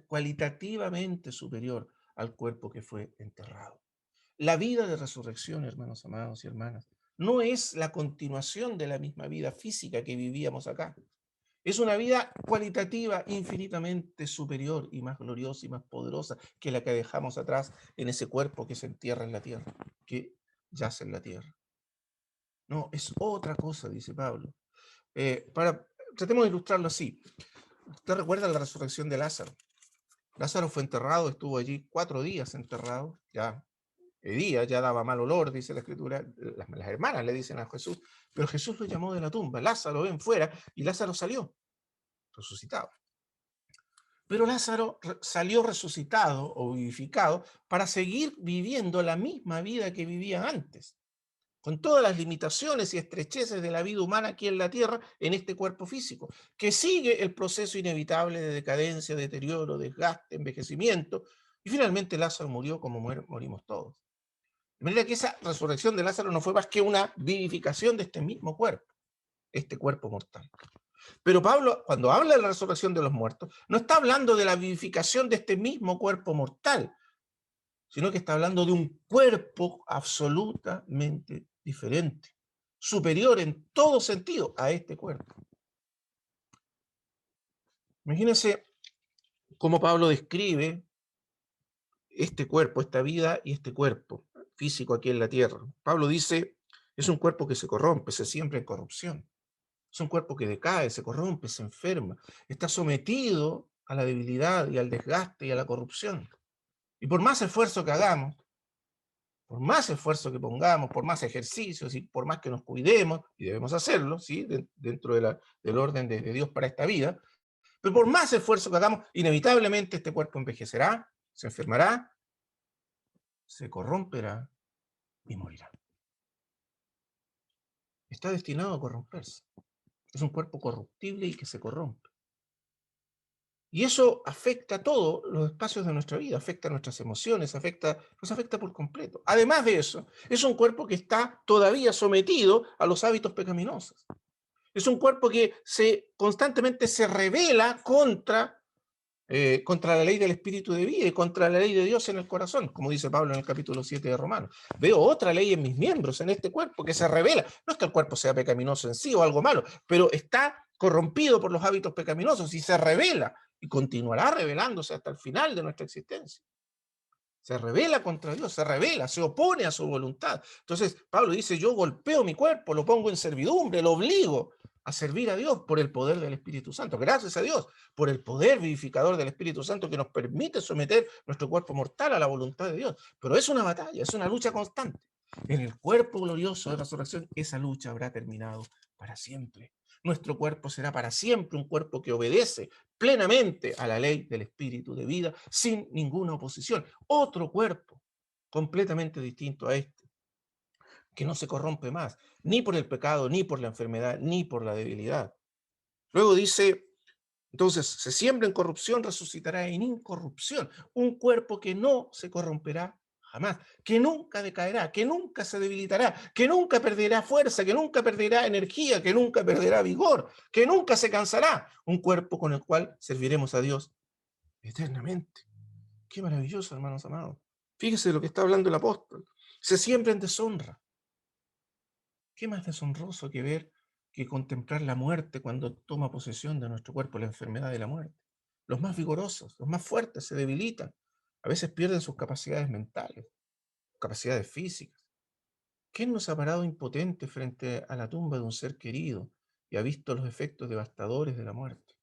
cualitativamente superior al cuerpo que fue enterrado. La vida de resurrección, hermanos amados y hermanas, no es la continuación de la misma vida física que vivíamos acá. Es una vida cualitativa infinitamente superior y más gloriosa y más poderosa que la que dejamos atrás en ese cuerpo que se entierra en la tierra, que yace en la tierra. No, es otra cosa, dice Pablo. Tratemos de ilustrarlo así. Usted recuerda la resurrección de Lázaro. Lázaro fue enterrado, estuvo allí 4 días enterrado, ya día, ya daba mal olor, dice la escritura, las hermanas le dicen a Jesús, pero Jesús lo llamó de la tumba, Lázaro, ven fuera, y Lázaro salió, resucitado. Pero Lázaro salió resucitado o vivificado para seguir viviendo la misma vida que vivía antes, con todas las limitaciones y estrecheces de la vida humana aquí en la tierra, en este cuerpo físico, que sigue el proceso inevitable de decadencia, deterioro, desgaste, envejecimiento, y finalmente Lázaro murió como morimos todos. De manera que esa resurrección de Lázaro no fue más que una vivificación de este mismo cuerpo, este cuerpo mortal. Pero Pablo, cuando habla de la resurrección de los muertos, no está hablando de la vivificación de este mismo cuerpo mortal, sino que está hablando de un cuerpo absolutamente diferente, superior en todo sentido a este cuerpo. Imagínense cómo Pablo describe este cuerpo, esta vida y este cuerpo físico aquí en la tierra. Pablo dice, es un cuerpo que se corrompe, se siembra en corrupción. Es un cuerpo que decae, se corrompe, se enferma, está sometido a la debilidad y al desgaste y a la corrupción. Y por más esfuerzo que hagamos, por más esfuerzo que pongamos, por más ejercicios y por más que nos cuidemos, y debemos hacerlo, ¿sí? Dentro del orden de Dios para esta vida, pero por más esfuerzo que hagamos, inevitablemente este cuerpo envejecerá, se enfermará, se corromperá y morirá. Está destinado a corromperse. Es un cuerpo corruptible y que se corrompe. Y eso afecta a todos los espacios de nuestra vida, afecta a nuestras emociones, nos afecta por completo. Además de eso, es un cuerpo que está todavía sometido a los hábitos pecaminosos. Es un cuerpo que constantemente se rebela contra la ley del espíritu de vida y contra la ley de Dios en el corazón, como dice Pablo en el capítulo 7 de Romanos. Veo otra ley en mis miembros, en este cuerpo, que se revela. No es que el cuerpo sea pecaminoso en sí o algo malo, pero está corrompido por los hábitos pecaminosos y se revela y continuará revelándose hasta el final de nuestra existencia. Se revela contra Dios, se revela, se opone a su voluntad. Entonces Pablo dice, yo golpeo mi cuerpo, lo pongo en servidumbre, lo obligo a servir a Dios por el poder del Espíritu Santo. Gracias a Dios por el poder vivificador del Espíritu Santo que nos permite someter nuestro cuerpo mortal a la voluntad de Dios. Pero es una batalla, es una lucha constante. En el cuerpo glorioso de resurrección, esa lucha habrá terminado para siempre. Nuestro cuerpo será para siempre un cuerpo que obedece plenamente a la ley del Espíritu de vida, sin ninguna oposición. Otro cuerpo completamente distinto a este, que no se corrompe más, ni por el pecado, ni por la enfermedad, ni por la debilidad. Luego dice, entonces, se siembra en corrupción, resucitará en incorrupción. Un cuerpo que no se corromperá jamás, que nunca decaerá, que nunca se debilitará, que nunca perderá fuerza, que nunca perderá energía, que nunca perderá vigor, que nunca se cansará. Un cuerpo con el cual serviremos a Dios eternamente. Qué maravilloso, hermanos amados. Fíjese de lo que está hablando el apóstol. Se siembra en deshonra. ¿Qué más deshonroso que contemplar la muerte cuando toma posesión de nuestro cuerpo, la enfermedad de la muerte? Los más vigorosos, los más fuertes se debilitan. A veces pierden sus capacidades mentales, capacidades físicas. ¿Quién nos ha parado impotente frente a la tumba de un ser querido y ha visto los efectos devastadores de la muerte?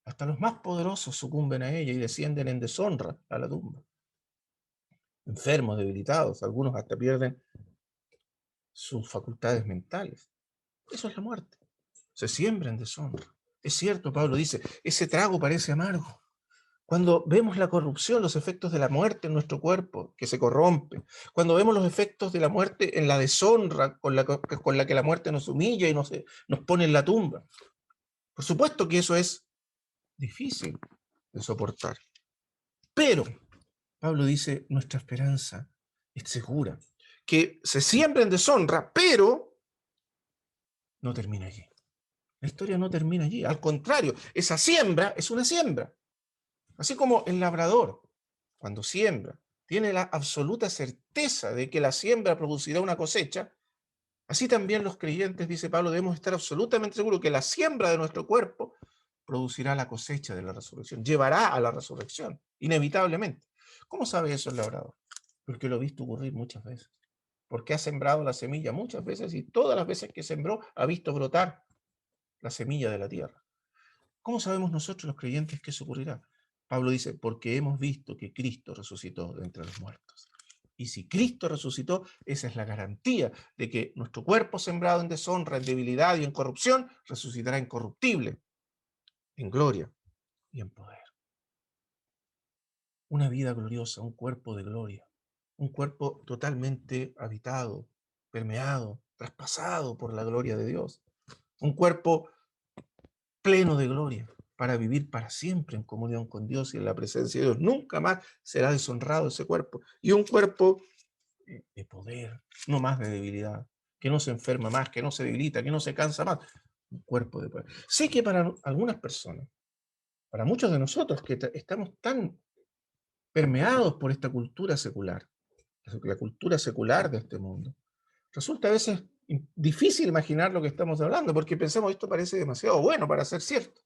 Hasta los más poderosos sucumben a ella y descienden en deshonra a la tumba. Enfermos, debilitados, algunos hasta pierden sus facultades mentales. Eso es la muerte. Se siembra en deshonra. Es cierto, Pablo dice, ese trago parece amargo. Cuando vemos la corrupción, los efectos de la muerte en nuestro cuerpo, que se corrompe, cuando vemos los efectos de la muerte en la deshonra con la que la muerte nos humilla y nos pone en la tumba, por supuesto que eso es difícil de soportar. Pero, Pablo dice, nuestra esperanza es segura, que se siembra en deshonra, pero no termina allí. La historia no termina allí. Al contrario, esa siembra es una siembra. Así como el labrador, cuando siembra, tiene la absoluta certeza de que la siembra producirá una cosecha, así también los creyentes, dice Pablo, debemos estar absolutamente seguros que la siembra de nuestro cuerpo producirá la cosecha de la resurrección, llevará a la resurrección, inevitablemente. ¿Cómo sabe eso el labrador? Porque lo he visto ocurrir muchas veces. Porque ha sembrado la semilla muchas veces y todas las veces que sembró ha visto brotar la semilla de la tierra. ¿Cómo sabemos nosotros los creyentes que eso ocurrirá? Pablo dice, porque hemos visto que Cristo resucitó de entre los muertos. Y si Cristo resucitó, esa es la garantía de que nuestro cuerpo sembrado en deshonra, en debilidad y en corrupción, resucitará incorruptible, en gloria y en poder. Una vida gloriosa, un cuerpo de gloria, un cuerpo totalmente habitado, permeado, traspasado por la gloria de Dios, un cuerpo pleno de gloria, para vivir para siempre en comunión con Dios y en la presencia de Dios. Nunca más será deshonrado ese cuerpo. Y un cuerpo de poder, no más de debilidad, que no se enferma más, que no se debilita, que no se cansa más. Un cuerpo de poder. Sé que para algunas personas, para muchos de nosotros que estamos tan permeados por esta cultura secular, la cultura secular de este mundo, resulta a veces difícil imaginar lo que estamos hablando, porque pensamos esto parece demasiado bueno para ser cierto.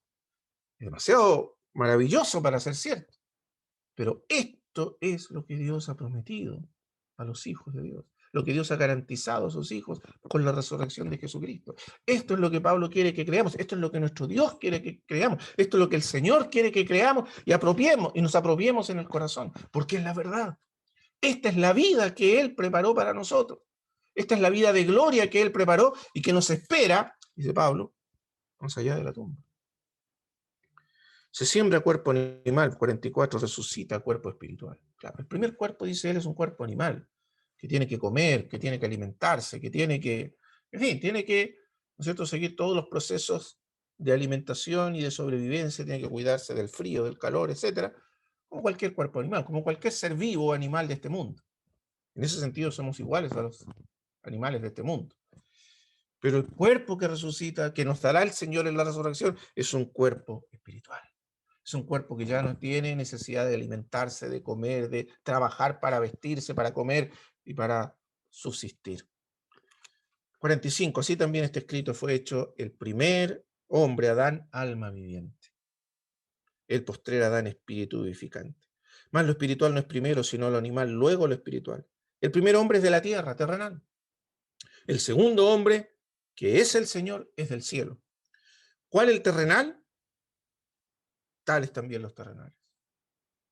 Demasiado maravilloso para ser cierto. Pero esto es lo que Dios ha prometido a los hijos de Dios, lo que Dios ha garantizado a sus hijos con la resurrección de Jesucristo. Esto es lo que Pablo quiere que creamos, esto es lo que nuestro Dios quiere que creamos, esto es lo que el Señor quiere que creamos y apropiemos y nos apropiemos en el corazón, porque es la verdad. Esta es la vida que Él preparó para nosotros. Esta es la vida de gloria que Él preparó y que nos espera, dice Pablo, más allá de la tumba. Se siembra cuerpo animal, 44, resucita cuerpo espiritual. Claro, el primer cuerpo, dice él, es un cuerpo animal, que tiene que comer, que tiene que alimentarse, que tiene que, en fin, tiene que, ¿no es cierto?, seguir todos los procesos de alimentación y de sobrevivencia, tiene que cuidarse del frío, del calor, etcétera, como cualquier cuerpo animal, como cualquier ser vivo o animal de este mundo. En ese sentido somos iguales a los animales de este mundo. Pero el cuerpo que resucita, que nos dará el Señor en la resurrección, es un cuerpo espiritual. Es un cuerpo que ya no tiene necesidad de alimentarse, de comer, de trabajar para vestirse, para comer y para subsistir. 45. Así también este escrito fue hecho el primer hombre, Adán, alma viviente. El postrer Adán, espíritu vivificante. Mas lo espiritual no es primero, sino lo animal, luego lo espiritual. El primer hombre es de la tierra, terrenal. El segundo hombre, que es el Señor, es del cielo. ¿Cuál el terrenal? Tales también los terrenales.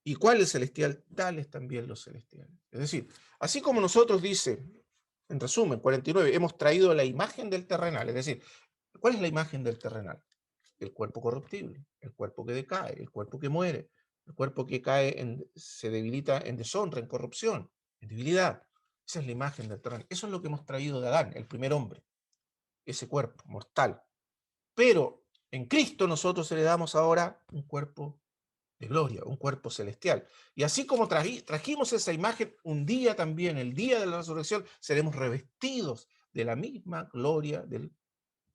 ¿Y cuál el celestial? Tales también los celestiales. Es decir, así como nosotros, dice, en resumen, 49, hemos traído la imagen del terrenal. Es decir, ¿cuál es la imagen del terrenal? El cuerpo corruptible, el cuerpo que decae, el cuerpo que muere, el cuerpo que se debilita en deshonra, en corrupción, en debilidad. Esa es la imagen del terrenal. Eso es lo que hemos traído de Adán, el primer hombre, ese cuerpo mortal. Pero en Cristo nosotros heredamos ahora un cuerpo de gloria, un cuerpo celestial. Y así como trajimos esa imagen, un día también, el día de la resurrección, seremos revestidos de la misma gloria del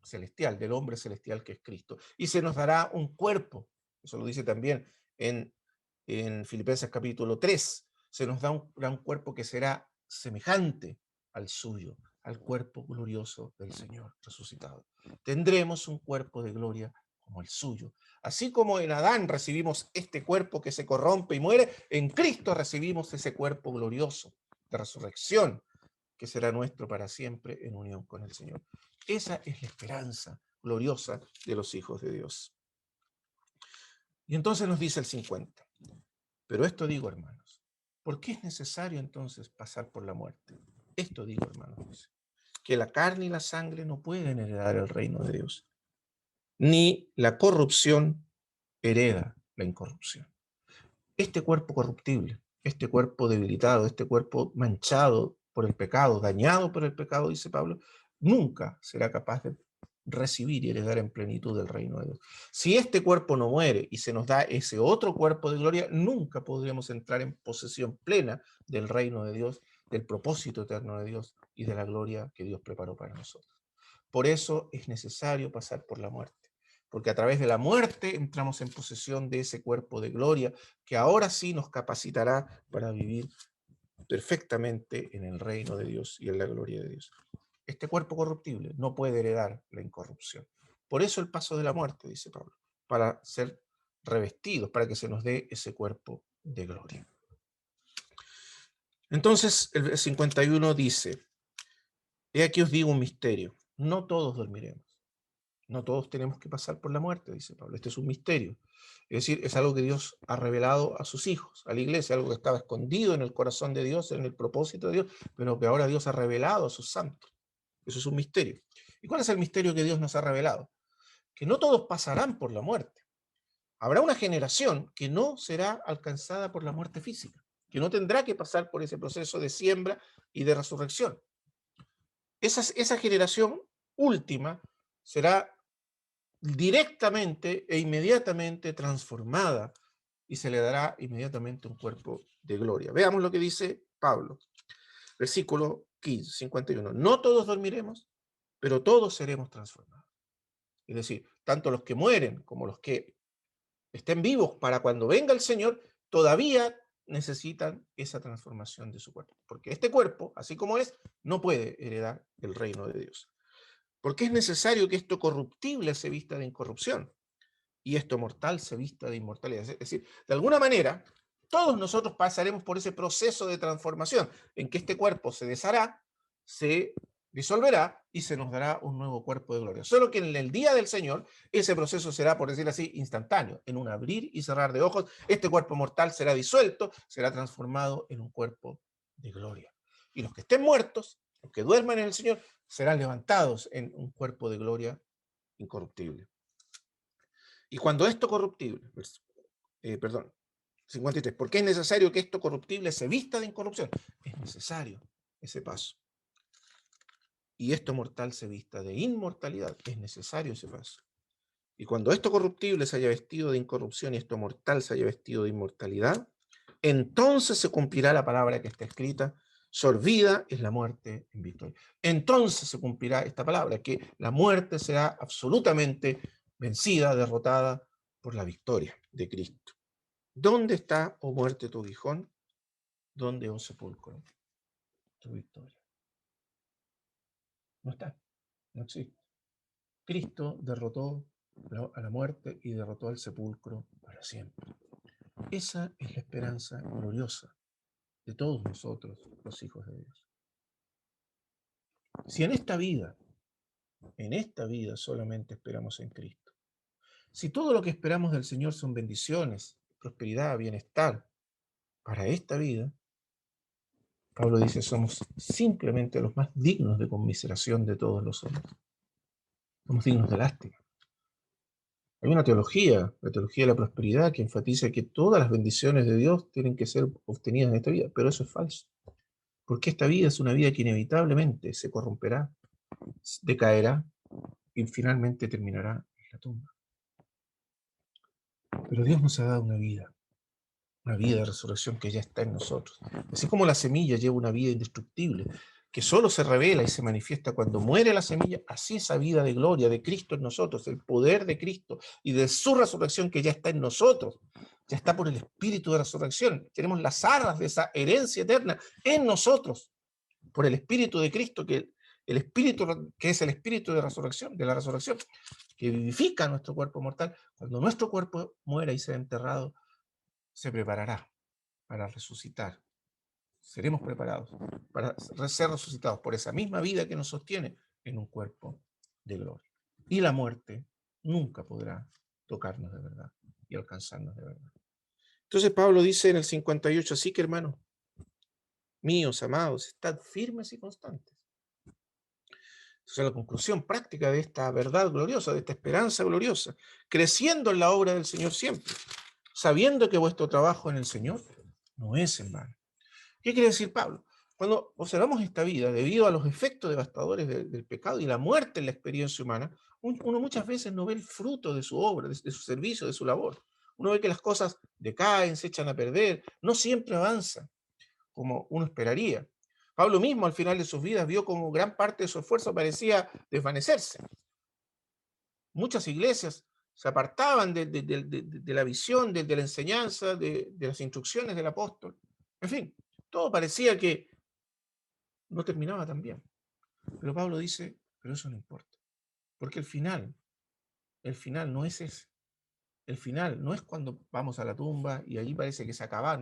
celestial, del hombre celestial que es Cristo. Y se nos dará un cuerpo, eso lo dice también en Filipenses capítulo 3, se nos da un cuerpo que será semejante al suyo, al cuerpo glorioso del Señor resucitado. Tendremos un cuerpo de gloria como el suyo. Así como en Adán recibimos este cuerpo que se corrompe y muere, en Cristo recibimos ese cuerpo glorioso de resurrección que será nuestro para siempre en unión con el Señor. Esa es la esperanza gloriosa de los hijos de Dios. Y entonces nos dice el 50. Pero esto digo, hermanos, ¿por qué es necesario entonces pasar por la muerte? Esto digo, hermanos, dice, que la carne y la sangre no pueden heredar el reino de Dios, ni la corrupción hereda la incorrupción. Este cuerpo corruptible, este cuerpo debilitado, este cuerpo manchado por el pecado, dañado por el pecado, dice Pablo, nunca será capaz recibir y heredar en plenitud el reino de Dios. Si este cuerpo no muere y se nos da ese otro cuerpo de gloria, nunca podremos entrar en posesión plena del reino de Dios, del propósito eterno de Dios y de la gloria que Dios preparó para nosotros. Por eso es necesario pasar por la muerte, porque a través de la muerte entramos en posesión de ese cuerpo de gloria que ahora sí nos capacitará para vivir perfectamente en el reino de Dios y en la gloria de Dios. Este cuerpo corruptible no puede heredar la incorrupción. Por eso el paso de la muerte, dice Pablo, para ser revestidos, para que se nos dé ese cuerpo de gloria. Entonces el 51 dice, he aquí os digo un misterio, no todos dormiremos. No todos tenemos que pasar por la muerte, dice Pablo. Este es un misterio. Es decir, es algo que Dios ha revelado a sus hijos, a la iglesia, algo que estaba escondido en el corazón de Dios, en el propósito de Dios, pero que ahora Dios ha revelado a sus santos. Eso es un misterio. ¿Y cuál es el misterio que Dios nos ha revelado? Que no todos pasarán por la muerte. Habrá una generación que no será alcanzada por la muerte física, que no tendrá que pasar por ese proceso de siembra y de resurrección. Esa generación última será directamente e inmediatamente transformada y se le dará inmediatamente un cuerpo de gloria. Veamos lo que dice Pablo, versículo 15, 51. No todos dormiremos, pero todos seremos transformados. Es decir, tanto los que mueren como los que estén vivos para cuando venga el Señor, todavía necesitan esa transformación de su cuerpo. Porque este cuerpo, así como es, no puede heredar el reino de Dios. Porque es necesario que esto corruptible se vista de incorrupción y esto mortal se vista de inmortalidad. Es decir, de alguna manera, todos nosotros pasaremos por ese proceso de transformación en que este cuerpo se deshará, se disolverá y se nos dará un nuevo cuerpo de gloria. Solo que en el día del Señor, ese proceso será, por decir así, instantáneo. En un abrir y cerrar de ojos, este cuerpo mortal será disuelto, será transformado en un cuerpo de gloria. Y los que estén muertos, los que duerman en el Señor, serán levantados en un cuerpo de gloria incorruptible. Y cuando esto corruptible, perdón, 53, ¿por qué es necesario que esto corruptible se vista de incorrupción? Es necesario ese paso. Y esto mortal se vista de inmortalidad, es necesario ese paso. Y cuando esto corruptible se haya vestido de incorrupción y esto mortal se haya vestido de inmortalidad, entonces se cumplirá la palabra que está escrita, sorbida es la muerte en victoria. Entonces se cumplirá esta palabra, que la muerte será absolutamente vencida, derrotada por la victoria de Cristo. ¿Dónde está, oh muerte, tu aguijón? ¿Dónde, oh sepulcro, tu victoria? No está, no existe. Cristo derrotó a la muerte y derrotó al sepulcro para siempre. Esa es la esperanza gloriosa de todos nosotros, los hijos de Dios. Si en esta vida solamente esperamos en Cristo, si todo lo que esperamos del Señor son bendiciones, prosperidad, bienestar para esta vida, Pablo dice, somos simplemente los más dignos de conmiseración de todos los hombres. Somos dignos de lástima. Hay una teología, la teología de la prosperidad, que enfatiza que todas las bendiciones de Dios tienen que ser obtenidas en esta vida, pero eso es falso. Porque esta vida es una vida que inevitablemente se corromperá, decaerá y finalmente terminará en la tumba. Pero Dios nos ha dado una vida de resurrección que ya está en nosotros. Así como la semilla lleva una vida indestructible, que solo se revela y se manifiesta cuando muere la semilla, así esa vida de gloria de Cristo en nosotros, el poder de Cristo y de su resurrección que ya está en nosotros, ya está por el espíritu de resurrección. Tenemos las arras de esa herencia eterna en nosotros, por el espíritu de Cristo, que el espíritu que es el espíritu de la resurrección, que vivifica nuestro cuerpo mortal. Cuando nuestro cuerpo muera y sea enterrado, se preparará para resucitar. Seremos preparados para ser resucitados por esa misma vida que nos sostiene en un cuerpo de gloria. Y la muerte nunca podrá tocarnos de verdad y alcanzarnos de verdad. Entonces Pablo dice en el 58, así que hermanos míos, amados, estad firmes y constantes. Entonces la conclusión práctica de esta verdad gloriosa, de esta esperanza gloriosa, creciendo en la obra del Señor siempre, sabiendo que vuestro trabajo en el Señor no es en vano. ¿Qué quiere decir Pablo? Cuando observamos esta vida, debido a los efectos devastadores del pecado y la muerte en la experiencia humana, Uno muchas veces no ve el fruto de su obra, de su servicio, de su labor. Uno ve que las cosas decaen, se echan a perder, no siempre avanzan como uno esperaría. Pablo mismo al final de sus vidas vio como gran parte de su esfuerzo parecía desvanecerse. Muchas iglesias se apartaban de la visión, de la enseñanza, de las instrucciones del apóstol. En fin, todo parecía que no terminaba tan bien. Pero Pablo dice, pero eso no importa, porque el final no es ese. El final no es cuando vamos a la tumba y allí parece que se acabara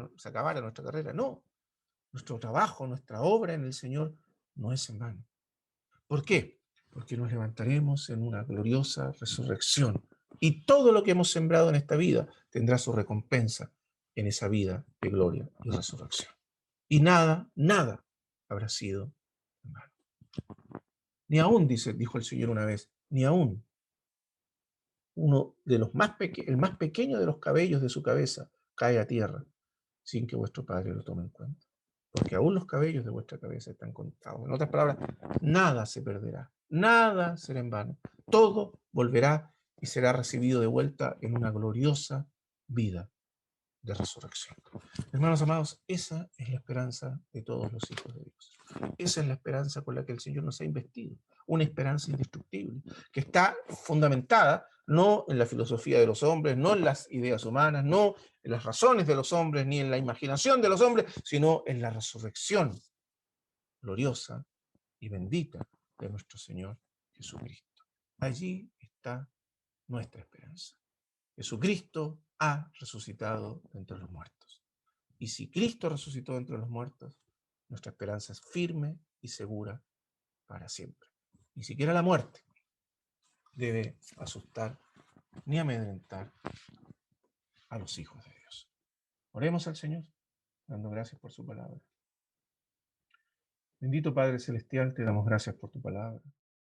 nuestra carrera. No, nuestro trabajo, nuestra obra en el Señor no es en vano. ¿Por qué? Porque nos levantaremos en una gloriosa resurrección y todo lo que hemos sembrado en esta vida tendrá su recompensa en esa vida de gloria y resurrección. Y nada, nada habrá sido en vano. Ni aún, dijo el Señor una vez, ni aún uno de los el más pequeño de los cabellos de su cabeza cae a tierra sin que vuestro Padre lo tome en cuenta. Porque aún los cabellos de vuestra cabeza están contados. En otras palabras, nada se perderá, nada será en vano. Todo volverá y será recibido de vuelta en una gloriosa vida de resurrección. Hermanos amados, esa es la esperanza de todos los hijos de Dios. Esa es la esperanza con la que el Señor nos ha investido. Una esperanza indestructible, que está fundamentada no en la filosofía de los hombres, no en las ideas humanas, no en las razones de los hombres, ni en la imaginación de los hombres, sino en la resurrección gloriosa y bendita de nuestro Señor Jesucristo. Allí está nuestra esperanza. Jesucristo ha resucitado de entre los muertos. Y si Cristo resucitó de entre los muertos, nuestra esperanza es firme y segura para siempre. Ni siquiera la muerte debe asustar ni amedrentar a los hijos de Dios. Oremos al Señor, dando gracias por su palabra. Bendito Padre Celestial, te damos gracias por tu palabra.